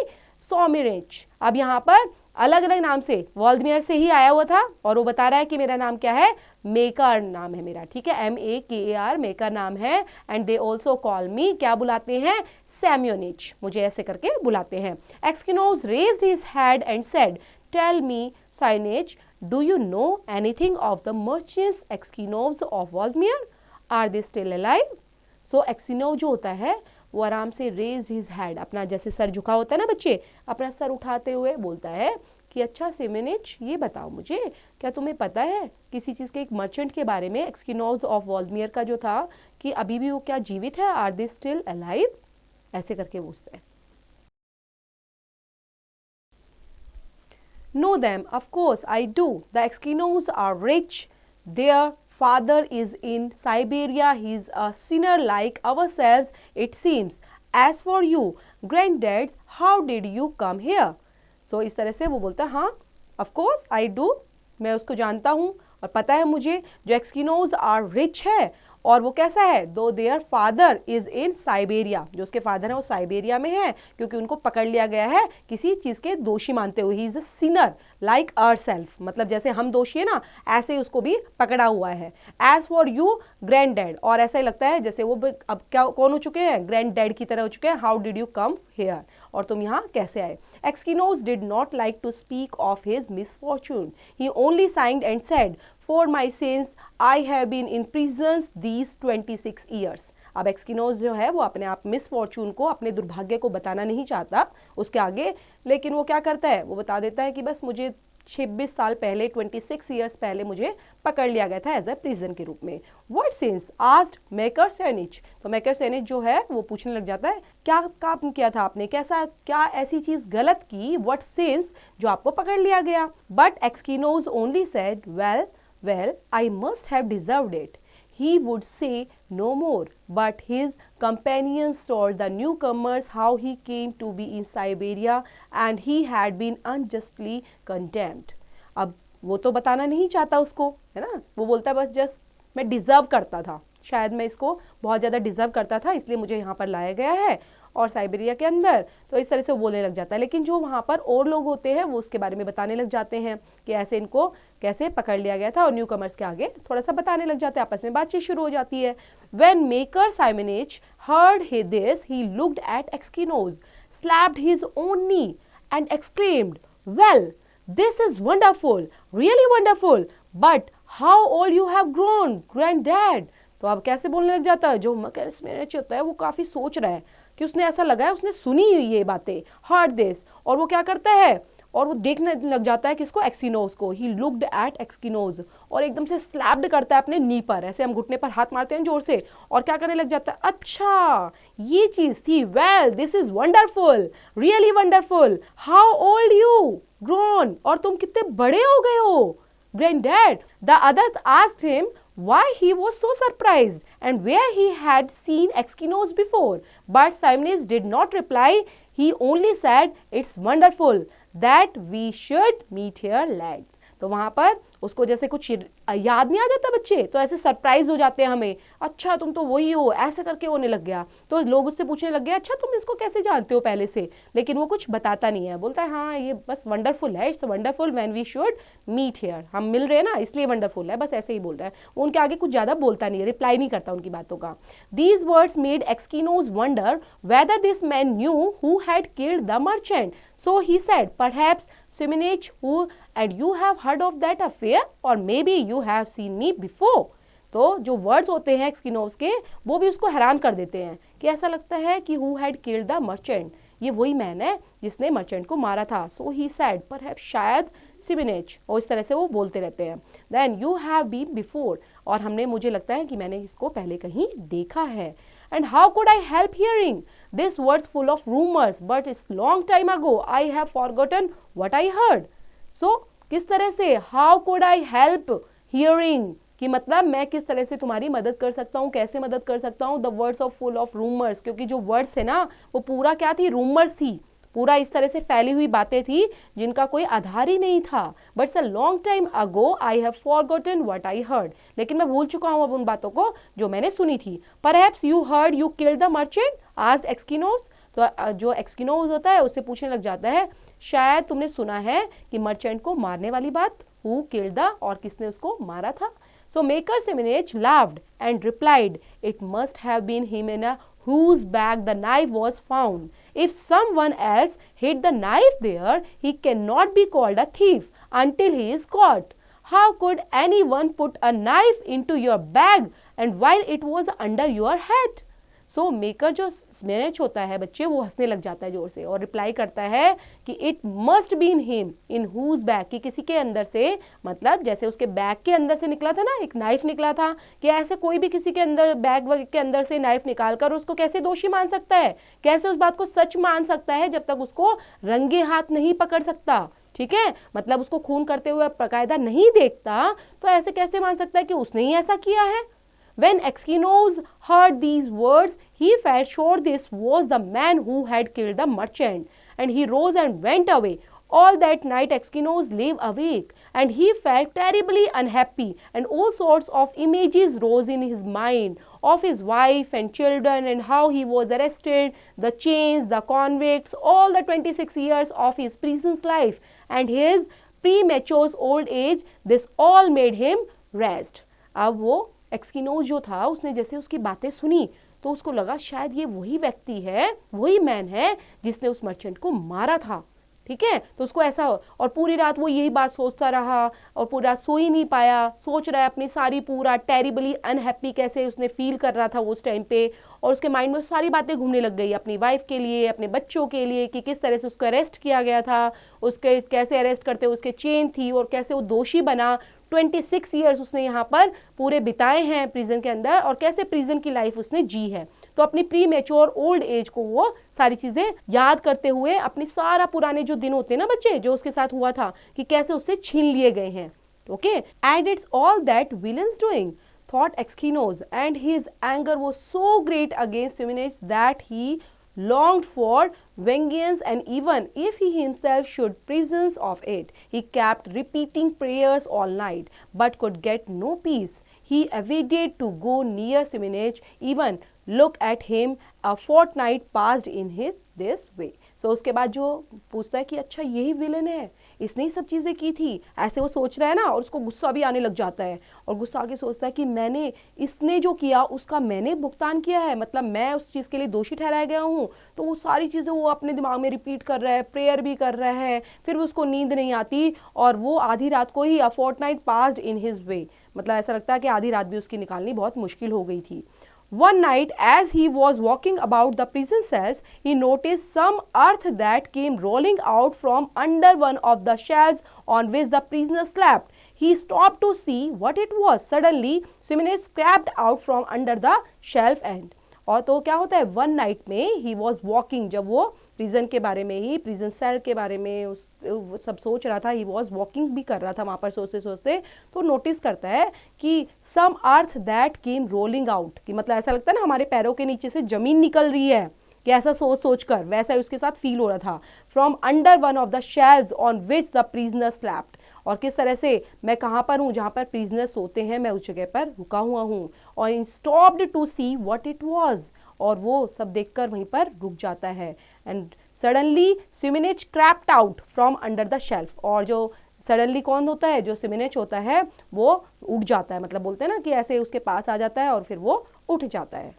Semyonich. अब यहाँ पर अलग अलग नाम से, वाल्डमियर से ही आया हुआ था और वो बता रहा है कि मेरा नाम क्या है, मेकर नाम है मेरा। ठीक है, MEKAR मेकर नाम है। And they also call me, क्या बुलाते हैं, सैम्योनिच, मुझे ऐसे करके बुलाते हैं। Aksionov raised his head and said, tell me Semyonich, do you know anything of the merchants Aksionovs of Vladimir, are they still alive. So Aksionov जो होता है वो आराम से रेज्ड हिज हेड, अपना जैसे सर झुका होता है ना बच्चे, अपना सर उठाते हुए बोलता है कि अच्छा सेमेनिच, ये बताओ मुझे, क्या तुम्हें पता है किसी चीज़ के एक मर्चेंट के बारे में, एक्सकिनोज ऑफ वाल्डमियर का जो था, कि अभी भी वो क्या जीवित है, आर दे स्टिल अलाइव, ऐसे करके पूछते हैं। Know them, of course I do. The Eskimos are rich. Their father is in Siberia. He's a sinner like ourselves, it seems. As for you, granddads, how did you come here? So इस तरह से वो बोलता है, हाँ, of course I do. मैं उसको जानता हूँ और पता है मुझे, जो एक्सकिनोज आर रिच है और वो कैसा है, दो their father is in Siberia, जो उसके फादर है वो साइबेरिया में है, क्योंकि उनको पकड़ लिया गया है किसी चीज के दोषी मानते हुए। He is a sinner like ourselves, मतलब जैसे हम दोषी है ना, ऐसे ही उसको भी पकड़ा हुआ है। As for you grandad, और ऐसा ही लगता है जैसे वो अब क्या कौन हो चुके हैं, ग्रैंड डैड की तरह हो चुके हैं। How did you come here, और तुम यहाँ कैसे आए। Aksionov did not like to speak of his misfortune, he only sighed and said, For my sins, I have been in prisons these 26 years. अब एक्सकिनोज जो है वो अपने आप मिसफॉर्चून को, अपने दुर्भाग्य को बताना नहीं चाहता उसके आगे, लेकिन वो क्या करता है, वो बता देता है कि बस मुझे 26 साल पहले, 26 ईयर्स पहले मुझे पकड़ लिया गया था एज ए प्रिजन के रूप में। व्हाट सिंस आस्क्ड मेकर सेनिच, तो मेकर सेनिच जो है वो पूछने लग जाता है, क्या काम किया था आपने, कैसा, क्या ऐसी चीज गलत की, व्हाट सिंस, जो आपको पकड़ लिया गया। But Aksionov only said, Well, I must have deserved it. He would say no more, but his companions told the newcomers how he came to be in Siberia and he had been unjustly condemned. अब वो तो बताना नहीं चाहता उसको, है ना, वो बोलता है बस जस्ट मैं डिजर्व करता था, शायद मैं इसको बहुत ज़्यादा डिजर्व करता था, इसलिए मुझे यहाँ पर लाया गया है और साइबेरिया के अंदर, तो इस तरह से वो बोलने लग जाता है। लेकिन जो वहाँ पर और लोग होते हैं वो उसके बारे में बताने लग जाते हैं कि ऐसे इनको कैसे पकड़ लिया गया था, और न्यू कमर्स के आगे थोड़ा सा बताने लग जाते हैं, आपस में बातचीत शुरू हो जाती है। When Maker Simonich heard this, he looked at Exkinos, slapped his own knee and exclaimed, well, this is wonderful, really wonderful, but how old you have grown, granddad. तो अब कैसे बोलने लग जाता है, जो मकर सिमेनिच होता है वो काफी सोच रहा है कि उसने ऐसा लगा है उसने सुनी ये बातें, हर्ड दिस, और वो क्या करता है, और वो देखने लग जाता है किसको, एक्सकिनोज को। ही लुक्ड एट एक्सकिनोज, और एकदम से स्लैप्ड करता है अपने नी पर, ऐसे हम घुटने पर हाथ मारते हैं जोर से, और क्या करने लग जाता है, अच्छा ये चीज थी, well this is wonderful, really wonderful, how old you grown, और तुम कितने बड़े हो गए हो, granddad. The others asked him why he was so surprised and where he had seen Exkinos before, but Simonich did not reply. He only said, it's wonderful that we should meet here, lads. तो वहाँ पर उसको जैसे कुछ याद नहीं आ जाता बच्चे, तो ऐसे सरप्राइज हो जाते हैं हमें, अच्छा तुम तो वही हो, ऐसे करके होने लग गया। तो लोग उससे पूछने लग गए, अच्छा तुम इसको कैसे जानते हो पहले से, लेकिन वो कुछ बताता नहीं है, बोलता है हाँ ये बस वंडरफुल है, it's wonderful when we should meet here, हम मिल रहे हैं ना इसलिए वंडरफुल है, बस ऐसे ही बोल रहा है। वो उनके आगे कुछ ज़्यादा बोलता नहीं है, रिप्लाई नहीं करता उनकी बातों का। These words made Aksionov wonder whether this man knew who had killed the merchant, so he said, perhaps Simonich, who and you have heard of that affair, or maybe you have seen me before. तो जो words होते हैं एक्सकिनोज के वो भी उसको हैरान कर देते हैं कि ऐसा लगता है कि who had killed the merchant, ये वही मैन है जिसने मर्चेंट को मारा था। सो ही सैड परहैप्स, शायद सिबिनेच, और इस तरह से वो बोलते रहते हैं। Then you have been before, और हमने, मुझे लगता है कि मैंने इसको पहले कहीं देखा है। And how could I help hearing this words full of rumours but it's long time ago I have forgotten what I heard. So किस तरह से, how could I help hearing, कि मतलब मैं किस तरह से तुम्हारी मदद कर सकता हूँ, कैसे मदद कर सकता हूँ। The words of full of rumours, क्योंकि जो वर्ड्स है ना वो पूरा क्या थी, रूमर्स थी, पूरा इस तरह से फैली हुई बातें थी जिनका कोई आधार ही नहीं था। But a long time ago I have forgotten what I heard, लेकिन मैं भूल चुका हूँ अब उन बातों को जो मैंने सुनी थी। Perhaps you heard you killed the merchant, asked Aksionov, तो जो एक्सकिनोज होता है उससे पूछने लग जाता है, शायद तुमने सुना है कि मर्चेंट को मारने वाली बात, हु किल्ड द, और किसने उसको मारा था। So Maker Semenich laughed and replied, it must have been Himena whose bag the knife was found. If someone else hid the knife there, he cannot be called a thief until he is caught. How could anyone put a knife into your bag and while it was under your hat? So maker जो स्मेनेच होता है बच्चे, वो हंसने लग जाता है जोर से और रिप्लाई करता है कि it must be in him in whose bag, कि किसी के अंदर से, मतलब जैसे उसके बैग के अंदर से निकला था ना, एक नाइफ निकला था, कि ऐसे कोई भी किसी के अंदर बैग के अंदर से नाइफ निकाल कर उसको कैसे दोषी मान सकता है, कैसे उस बात को सच मान सकता है जब तक उसको रंगे हाथ नहीं पकड़ सकता। ठीक है, मतलब उसको खून करते हुए बाकायदा नहीं देखता, तो ऐसे कैसे मान सकता है कि उसने ही ऐसा किया है। When Exkinos heard these words, he felt sure this was the man who had killed the merchant, and he rose and went away. All that night Exkinos lay awake, and he felt terribly unhappy, and all sorts of images rose in his mind of his wife and children, and how he was arrested, the chains, the convicts, all the 26 years of his prison's life, and his premature old age. This all made him rest. अब वो एक्सकिनोज जो था, उसने जैसे उसकी बातें सुनी तो उसको लगा शायद ये वही व्यक्ति है, वही मैन है जिसने उस मर्चेंट को मारा था। ठीक है, तो उसको ऐसा, और पूरी रात वो यही बात सोचता रहा और पूरा सो ही नहीं पाया, सोच रहा है अपनी सारी, पूरा टेरिबली अनहैप्पी कैसे उसने फील कर रहा था उस टाइम पे, और उसके माइंड में सारी बातें घूमने लग गई अपनी वाइफ के लिए, अपने बच्चों के लिए, कि किस तरह से उसको अरेस्ट किया गया था, उसके कैसे अरेस्ट करते उसके चेन थी, और कैसे वो दोषी बना। 26 ईयर्स उसने यहाँ पर पूरे बिताए हैं प्रिजन के अंदर, और कैसे प्रिजन की लाइफ उसने जी है। तो अपनी प्री मेच्योर ओल्ड एज को वो सारी चीजें याद करते हुए, अपनी सारा पुराने जो दिन होते हैं ना बच्चे, जो उसके साथ हुआ था, कि कैसे उससे छीन लिए गए हैं। Okay, and it's all that villains doing, thought Exkinos, and his anger was so great against Simenes that he longed for vengeance, and even if he himself should prisons of it, he kept repeating prayers all night, but could get no peace. He avoided to go near Simenes, even look at him. A fortnight passed in this way. So उसके बाद जो पूछता है कि अच्छा यही villain है, इसने ही सब चीज़ें की थी, ऐसे वो सोच रहा है ना, और उसको गुस्सा भी आने लग जाता है, और गुस्सा आके सोचता है कि मैंने, इसने जो किया उसका मैंने भुगतान किया है, मतलब मैं उस चीज़ के लिए दोषी ठहराया गया हूँ। तो वो सारी चीज़ें वो अपने दिमाग में रिपीट कर रहा है, प्रेयर भी कर रहा है, फिर उसको नींद नहीं आती, और वो आधी रात को ही, a fortnight passed in his way, मतलब ऐसा लगता है कि आधी रात भी उसकी निकालनी बहुत मुश्किल हो गई थी। One night, as he was walking about the prison cells, he noticed some earth that came rolling out from under one of the shelves on which the prisoner slept. He stopped to see what it was. Suddenly, Simenes crept out from under the shelf and, और तो क्या होता है, one night में he was walking, जब वो prison के बारे में ही, प्रिजन सेल के बारे में उस सब सोच रहा था, ही वॉज वॉकिंग भी कर रहा था वहाँ पर सोचते सोचते, तो नोटिस करता है कि some earth that came rolling out, कि मतलब ऐसा लगता है ना हमारे पैरों के नीचे से जमीन निकल रही है, कि ऐसा सोच सोच कर वैसा ही उसके साथ फील हो रहा था। From under one of the shelves on which the prisoner slapped, और किस तरह से मैं कहाँ पर हूँ, जहाँ पर प्रिजनर सोते हैं, मैं उस जगह पर रुका हुआ हूँ। और in stopped to see what it was, और वो सब देखकर वहीं पर रुक जाता है। And suddenly Semyonich crept out from under the shelf, और जो सडनली कौन होता है, जो सिमेनेच होता है वो उठ जाता है, मतलब बोलते हैं ना कि ऐसे उसके पास आ जाता है और फिर वो उठ जाता है।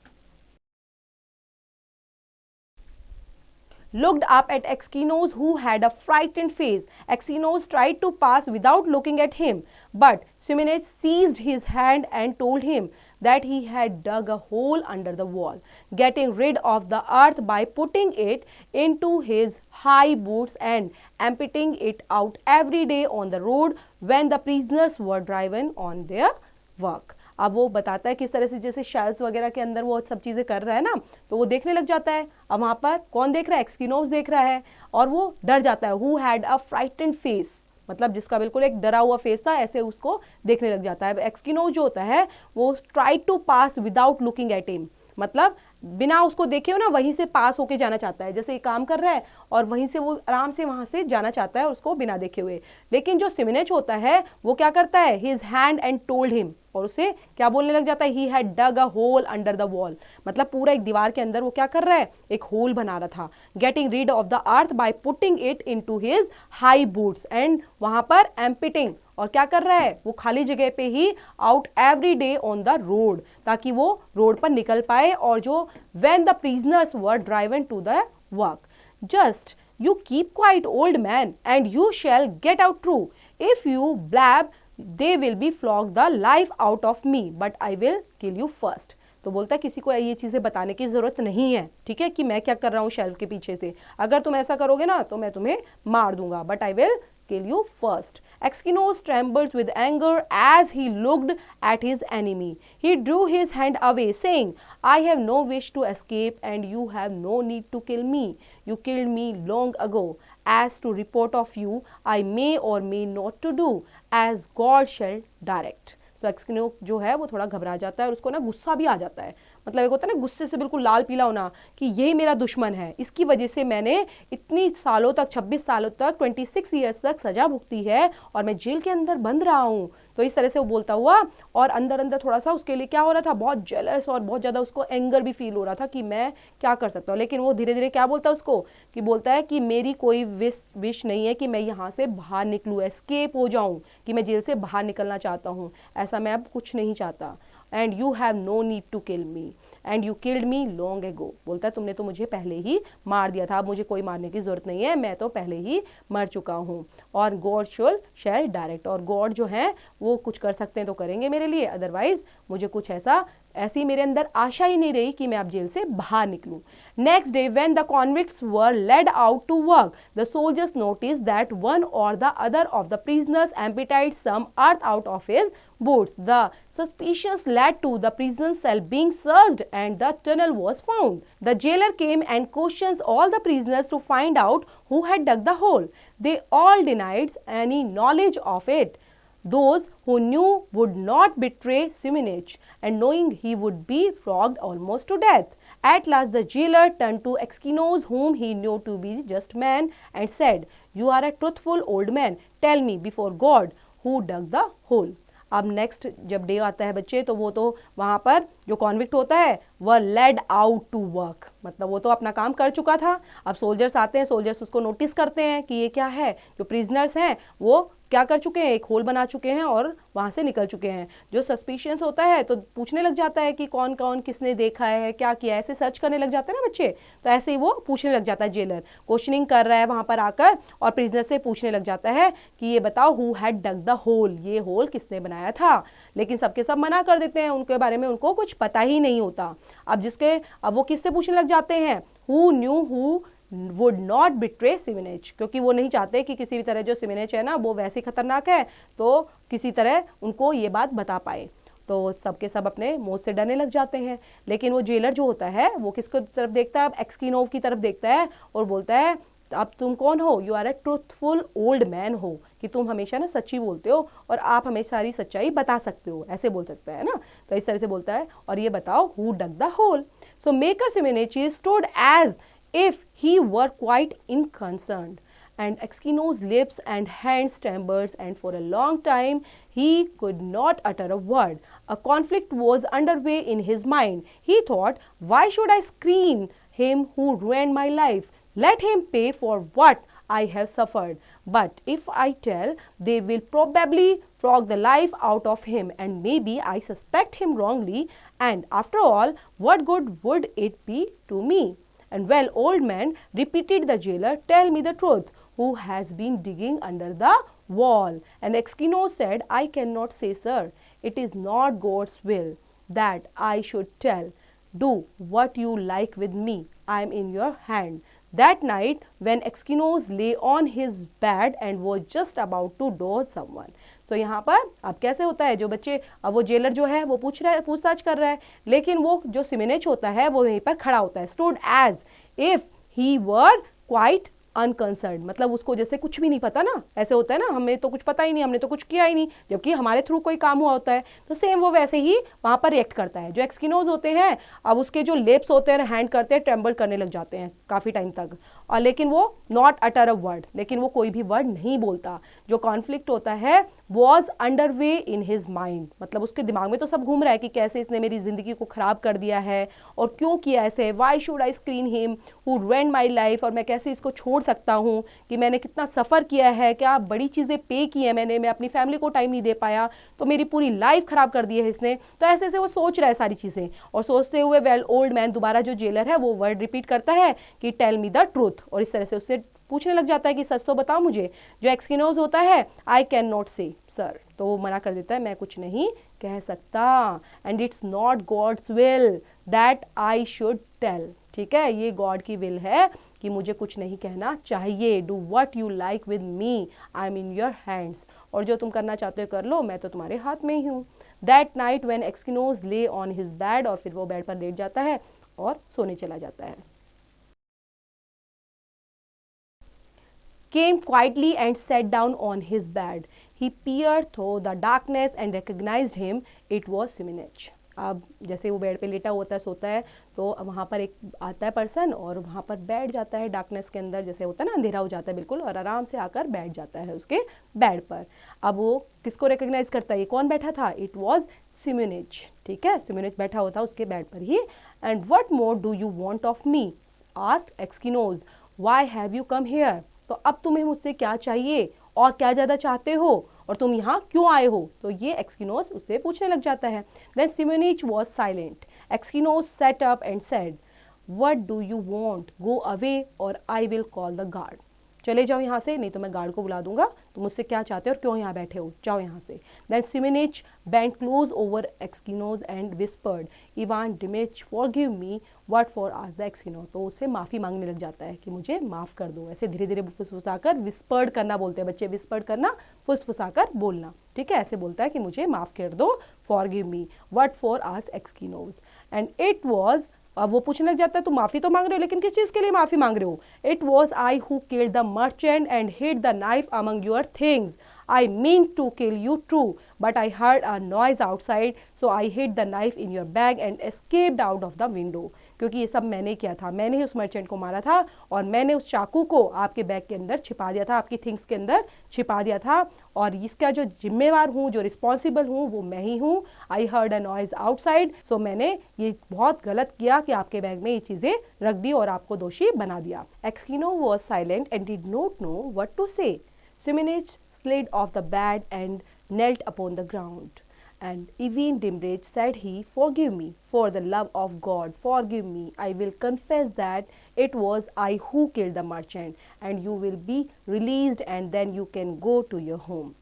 looked up at Exynos, who had a frightened face. Exynos tried to pass without looking at him, but Simonech seized his hand and told him that he had dug a hole under the wall, getting rid of the earth by putting it into his high boots and emptying it out every day on the road when the prisoners were driven on their work. अब वो बताता है किस तरह से जैसे shells वगैरह के अंदर वो सब चीज़ें कर रहा है ना, तो वो देखने लग जाता है. अब वहाँ पर कौन देख रहा है? एक्सकिनोस देख रहा है और वो डर जाता है. Who had a frightened face, मतलब जिसका बिल्कुल एक डरा हुआ फेस था, ऐसे उसको देखने लग जाता है. एक्सकिनोस जो होता है वो try to pass without looking at him, मतलब बिना उसको देखे हो ना वहीं से पास होके जाना चाहता है. जैसे काम कर रहा है और वहीं से वो आराम से वहां से जाना चाहता है उसको बिना देखे हुए. लेकिन जो सिमनेच होता है वो क्या करता है? His hand and told him, और उसे क्या बोलने लग जाता है? He had dug a hole under the wall, मतलब पूरा एक दीवार के अंदर वो क्या कर रहा है? एक होल बना रहा था. Getting read of the earth by putting it into his high boots, and वहां पर एम्पिटिंग, और क्या कर रहा है? वो खाली जगह पे ही out every day on the road, ताकि वो रोड पर निकल पाए. और जो when the prisoners were driven to the work. Just you keep quiet, old man, and you shall get out true. If you blab, they will be flogged the life out of me, but I will kill you first. तो बोलता है किसी को ये चीज़ें बताने की ज़रूरत नहीं है, ठीक है, कि मैं क्या कर रहा हूँ शेल्फ के पीछे से. अगर तुम ऐसा करोगे ना तो मैं तुम्हें मार दूंगा, but I will kill you first. Exynos trembled with anger as he looked at his enemy. He drew his hand away, saying, I have no wish to escape, and you have no need to kill me. You killed me long ago. As to report of you, I may or may not to do, as God shall direct. तो एक्सकिनो जो है वो थोड़ा घबरा जाता है और उसको ना गुस्सा भी आ जाता है. मतलब एक होता है ना गुस्से से बिल्कुल लाल पीला होना कि यही मेरा दुश्मन है, इसकी वजह से मैंने इतनी सालों तक 26 सालों तक 26 ईयर्स तक सजा भुगती है और मैं जेल के अंदर बंद रहा हूँ. तो इस तरह से वो बोलता हुआ, और अंदर अंदर थोड़ा सा उसके लिए क्या हो रहा था? बहुत जेलस और बहुत ज़्यादा उसको एंगर भी फील हो रहा था कि मैं क्या कर सकता हूँ. लेकिन वो धीरे धीरे क्या बोलता है उसको, कि बोलता है कि मेरी कोई विश नहीं है कि मैं यहाँ से बाहर निकलूँ, एस्केप हो जाऊँ, कि मैं जेल से बाहर निकलना चाहता हूँ, ऐसा मैं अब कुछ नहीं चाहता. And you have no need to kill me, and you killed me long ago. बोलता है तुमने तो मुझे पहले ही मार दिया था, अब मुझे कोई मारने की जरूरत नहीं है, मैं तो पहले ही मर चुका हूँ. और गॉड शैल डायरेक्ट, और गॉड जो है वो कुछ कर सकते हैं तो करेंगे मेरे लिए, अदरवाइज मुझे कुछ ऐसी मेरे अंदर आशा ही नहीं रही कि मैं अब जेल से बाहर निकलूं. Next day when the convicts were led out to work, the soldiers noticed that one or the other of the prisoners emptied some earth out of his boots. The suspicions led to the prison cell being searched and the tunnel was found. The jailer came and questioned all the prisoners to find out who had dug the hole. They all denied any knowledge of it. Those who knew would not betray Simonech, and knowing he would be flogged almost to death. At last the jailer turned to Exynos, whom he knew to be just man, and said, You are a truthful old man. Tell me before God who dug the hole. अब next जब day आता है बच्चे, तो वो तो वहाँ पर जो कॉन्विक्ट होता है वह लेड आउट टू वर्क, मतलब वो तो अपना काम कर चुका था. अब सोल्जर्स आते हैं, सोल्जर्स उसको नोटिस करते हैं कि ये क्या है, जो प्रिजनर्स हैं वो क्या कर चुके हैं, एक होल बना चुके हैं और वहाँ से निकल चुके हैं. जो सस्पिशियस होता है तो पूछने लग जाता है कि कौन कौन किसने देखा है, क्या किया है, ऐसे सर्च करने लग जाते हैं ना बच्चे. तो ऐसे ही वो पूछने लग जाता है, जेलर क्वेश्चनिंग कर रहा है वहाँ पर आकर और प्रिजनर से पूछने लग जाता है कि ये बताओ who had dug the hole, ये होल किसने बनाया था. लेकिन सबके सब मना कर देते हैं, उनके बारे में उनको कुछ पता ही नहीं होता. अब वो किससे पूछने लग जाते हैं, who knew who would not betray Semyonich, क्योंकि वो नहीं चाहते कि किसी भी तरह जो सिमनेच है ना वो वैसे खतरनाक है तो किसी तरह उनको ये बात बता पाए. तो सबके सब अपने मौत से डरने लग जाते हैं. लेकिन वो जेलर जो होता है वो किसको तरफ देखता है, अब एक्सकिनोव की तरफ देखता है और बोलता है अब तुम कौन हो, you are a truthful old man हो, कि तुम हमेशा ना सच्ची बोलते हो और आप हमें सारी सच्चाई बता सकते हो, ऐसे बोल सकता है ना. तो इस तरह से बोलता है और ये बताओ who dug the hole. So Makar Semyonich stood as if he were quite unconcerned, and Exynos' lips and hands trembled, and for a long time he could not utter a word. A conflict was underway in his mind. He thought, why should I screen him who ruined my life? Let him pay for what I have suffered. But if I tell, they will probably flog the life out of him, and maybe I suspect him wrongly, and after all, what good would it be to me? And well, old man, repeated the jailer, tell me the truth. Who has been digging under the wall? And Eskimo said, I cannot say, sir. It is not God's will that I should tell. Do what you like with me. I am in your hand. That night, when Eskimos lay on his bed and was just about to doze someone. So यहाँ पर अब कैसे होता है, जो बच्चे, अब वो जेलर जो है वो पूछताछ कर रहा है, लेकिन वो जो सिमिनेच होता है वो यहीं पर खड़ा होता है, stood as if he were quite unconcern, मतलब उसको जैसे कुछ भी नहीं पता ना, ऐसे होता है ना, हमें तो कुछ पता ही नहीं, हमने तो कुछ किया ही नहीं, जबकि हमारे थ्रू कोई काम हुआ होता है, तो सेम वो वैसे ही वहां पर रिएक्ट करता है. जो एक्सकिनोज होते हैं, अब उसके जो लेप्स होते हैं, हैंड करते हैं, ट्रेम्बल करने लग जाते हैं काफी टाइम तक, और लेकिन वो नॉट अटर अ वर्ड, लेकिन वो कोई भी वर्ड नहीं बोलता. जो कॉन्फ्लिक्ट होता है was under way in his mind, मतलब उसके दिमाग में तो सब घूम रहा है कि कैसे इसने मेरी जिंदगी को खराब कर दिया है और क्यों किया ऐसे, why should I screen him who ruined my life, और मैं कैसे इसको छोड़ सकता हूँ कि मैंने कितना सफ़र किया है, क्या बड़ी चीज़ें पे की है मैंने, मैं अपनी फैमिली को टाइम नहीं दे पाया, तो मेरी पूरी लाइफ खराब कर दी है इसने. तो ऐसे ऐसे वो सोच रहा है सारी चीज़ें, और सोचते हुए वेल ओल्ड मैन, दोबारा जो जेलर है वो वर्ड रिपीट करता है कि टेल मी द ट्रूथ, और इस तरह से उससे पूछने लग जाता है कि सच तो बताओ मुझे. जो एक्सकिनोज होता है, आई कैन नॉट से सर, तो वो मना कर देता है, मैं कुछ नहीं कह सकता. And it's not God's will that I should tell, ठीक है, ये गॉड की विल है कि मुझे कुछ नहीं कहना चाहिए. Do what you like with me, I am in your hands, और जो तुम करना चाहते हो कर लो, मैं तो तुम्हारे हाथ में ही हूँ. दैट नाइट व्हेन एक्सकिनोज ले ऑन हिज बेड, और फिर वो बेड पर लेट जाता है और सोने चला जाता है. Came quietly and sat down on his bed. He peered through the darkness and recognized him. It was Simonich. अब जैसे वो बेड पे लेटा होता है, सोता है, तो वहाँ पर एक आता है पर्सन और वहाँ पर बैठ जाता है डार्कनेस के अंदर, जैसे होता है ना, अंधेरा हो जाता है बिल्कुल, और आराम से आकर बैठ जाता है उसके बेड पर. अब वो किसको रिकग्नाइज करता है, ये कौन बैठा था, इट वॉज सिम्यूनिच, ठीक है, सिम्यूनिच बैठा हुआ था उसके बेड पर ही. And what more do you want of me, asked Aksionov, why have you come here, तो अब तुम्हें मुझसे क्या चाहिए और क्या ज्यादा चाहते हो और तुम यहाँ क्यों आए हो, तो ये एक्सकिनोस उससे पूछने लग जाता है. Then Semyonich was silent. Aksionov sat up and said, what do you want, go away or I will call the guard, चले जाओ यहाँ से, नहीं तो मैं गार्ड को बुला दूंगा, तुम मुझसे क्या चाहते हो और क्यों यहाँ बैठे हो, जाओ यहाँ से. Then Semyonich bent close over Aksionov and whispered, Ivan Dmitrich forgive me what for asked the Aksionov, तो उससे माफ़ी मांगने लग जाता है कि मुझे माफ़ कर दो, ऐसे धीरे धीरे फुसफुसाकर, विस्पर्ड करना बोलते हैं बच्चे, विस्पर्ड करना, फुसफुसाकर बोलना, ठीक है, ऐसे बोलता है कि मुझे माफ़ कर दो, forgive me what for asked Aksionov. And it was, अब वो पूछने लग जाता है, तुम माफी तो मांग रहे हो, लेकिन किस चीज के लिए माफी मांग रहे हो. It was I who killed the merchant and hid the knife among your things. I mean to kill you true, but I heard a noise outside, so I hid the knife in your bag and escaped out of the window. क्योंकि ये सब मैंने किया था, मैंने ही उस merchant को मारा था और मैंने उस चाकू को आपके बैग के अंदर छिपा दिया था, आपकी थिंग्स के अंदर छिपा दिया था, और इसका जो जिम्मेवार हूँ, जो रिस्पॉन्सिबल हूँ, वो मैं ही हूँ. I heard a noise outside, so मैंने ये बहुत गलत किया कि आपके बैग में ये चीज़ें रख दी और आपको दोषी बना दिया. Aksionov was silent and did not know what to say. Semyonich slid off the bed and knelt upon the ground. And Ivan Dimrich said he, forgive me, for the love of God, forgive me. I will confess that it was I who killed the merchant, and you will be released and then you can go to your home.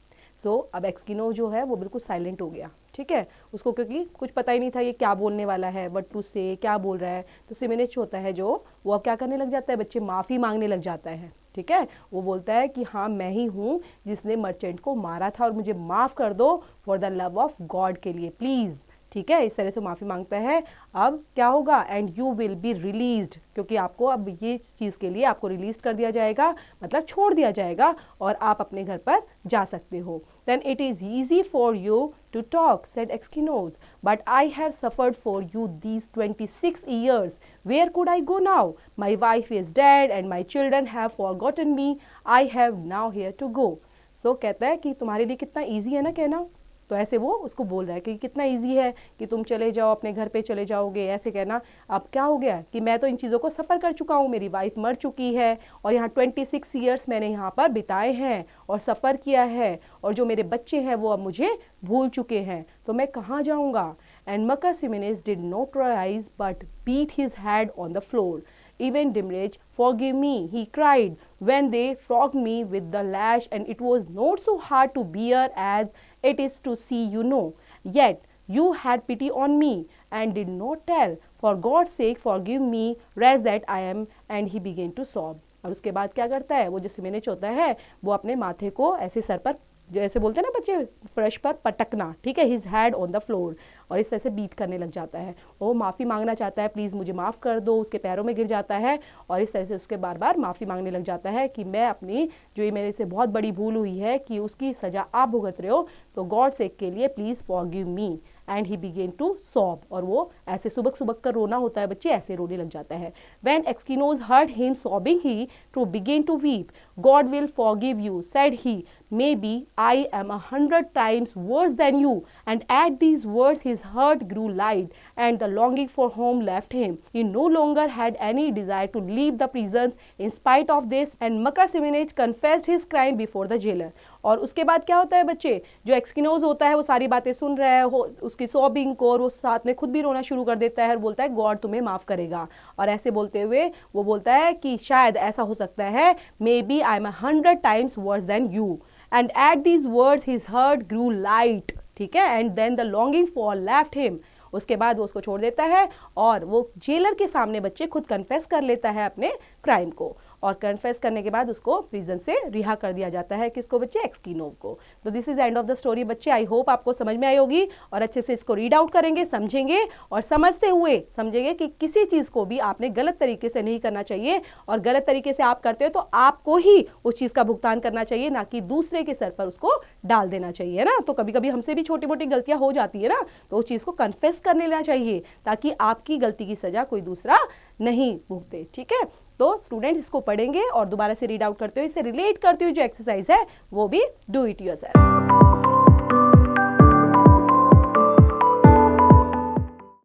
So अब एक्सकिनो जो है वो बिल्कुल silent हो गया, ठीक है, उसको क्योंकि कुछ पता ही नहीं था ये क्या बोलने वाला है, व्हाट टू से, क्या बोल रहा है. तो सिम्यूनिच होता है जो, वो अब क्या करने लग जाता है, बच्चे माफ़ी मांगने लग जाता है, ठीक है, वो बोलता है कि हाँ मैं ही हूँ जिसने मर्चेंट को मारा था और मुझे माफ़ कर दो for the love of God के लिए प्लीज़, ठीक है, इस तरह से माफ़ी मांगता है. अब क्या होगा, and you will be released, क्योंकि आपको अब ये चीज़ के लिए आपको रिलीज कर दिया जाएगा, मतलब छोड़ दिया जाएगा और आप अपने घर पर जा सकते हो. Then it is easy for you to talk, said Aksionov, but I have suffered for you these 26 years. Where could I go now, my wife is dead and my children have forgotten me, I have nowhere to go. So कहता है कि तुम्हारे लिए कितना easy है ना कहना, तो ऐसे वो उसको बोल रहा है कि कितना इजी है कि तुम चले जाओ, अपने घर पे चले जाओगे, ऐसे कहना. अब क्या हो गया कि मैं तो इन चीज़ों को सफ़र कर चुका हूँ, मेरी वाइफ मर चुकी है और यहाँ 26 years मैंने यहाँ पर बिताए हैं और सफ़र किया है, और जो मेरे बच्चे हैं वो अब मुझे भूल चुके हैं, तो मैं कहाँ जाऊँगा. And Makar Semyonich did not rise but beat his head on the floor. Ivan Dimrich, forgive me, he cried, when they flogged me with the lash, and it was not so hard to bear as it is to see, you know. Yet you had pity on me and did not tell. For God's sake, forgive me, wretch that I am. And he began to sob. और उसके बाद क्या करता है, वो जो सिमेनेच होता है वो अपने माथे को ऐसे सर पर, जैसे बोलते हैं ना बच्चे, फर्श पर पटकना, ठीक है, his head on the floor, और इस तरह से बीट करने लग जाता है। वो माफ़ी मांगना चाहता है, प्लीज़ मुझे माफ़ कर दो, उसके पैरों में गिर जाता है और इस तरह से उसके बार बार माफ़ी मांगने लग जाता है कि मैं अपनी, जो ये मेरे से बहुत बड़ी भूल हुई है कि उसकी सज़ा आप भुगत रहे हो, तो गॉड सेक के लिए please forgive me. And he began to sob, और वो ऐसे सुबक सुबक कर रोना होता है बच्चे, ऐसे रोने लग जाता है। When Askinose heard him sobbing, he too began to weep. God will forgive you, said he. Maybe I am 100 times worse than you. And at these words his heart grew light, and the longing for home left him. He no longer had any desire to leave the prisons in spite of this. And Makar Simenich confessed his crime before the jailer. और उसके बाद क्या होता है बच्चे, जो एक्सकिनोज होता है वो सारी बातें सुन रहा है, उसकी सॉबिंग को, और वो साथ में खुद भी रोना शुरू कर देता है और बोलता है गॉड तुम्हें माफ़ करेगा। और ऐसे बोलते हुए वो बोलता है कि शायद ऐसा हो सकता है, maybe I am 100 times worse than you. And at these words his heart grew light, ठीक है, and then the longing for left him. उसके बाद वो उसको छोड़ देता है और वो जेलर के सामने बच्चे खुद कन्फेस कर लेता है अपने क्राइम को, और कन्फेस करने के बाद उसको प्रिजन से रिहा कर दिया जाता है। किसको बच्चे, एक्सकिनोव को। तो this is end of the story बच्चे। आई होप आपको समझ में आई होगी और अच्छे से इसको रीड आउट करेंगे, समझेंगे, और समझते हुए समझेंगे कि किसी चीज़ को भी आपने गलत तरीके से नहीं करना चाहिए, और गलत तरीके से आप करते हो तो आपको ही उस चीज़ का भुगतान करना चाहिए, ना कि दूसरे के सर पर उसको डाल देना चाहिए ना। तो कभी कभी हमसे भी छोटी मोटी गलतियां हो जाती है ना, तो उस चीज़ को कन्फेस कर लेना चाहिए ताकि आपकी गलती की सजा कोई दूसरा नहीं भुगते, ठीक है। तो स्टूडेंट्स इसको पढ़ेंगे और दोबारा से रीड आउट करते हुए, इसे रिलेट करते हुए जो एक्सरसाइज है वो भी डू इट योरसेल्फ।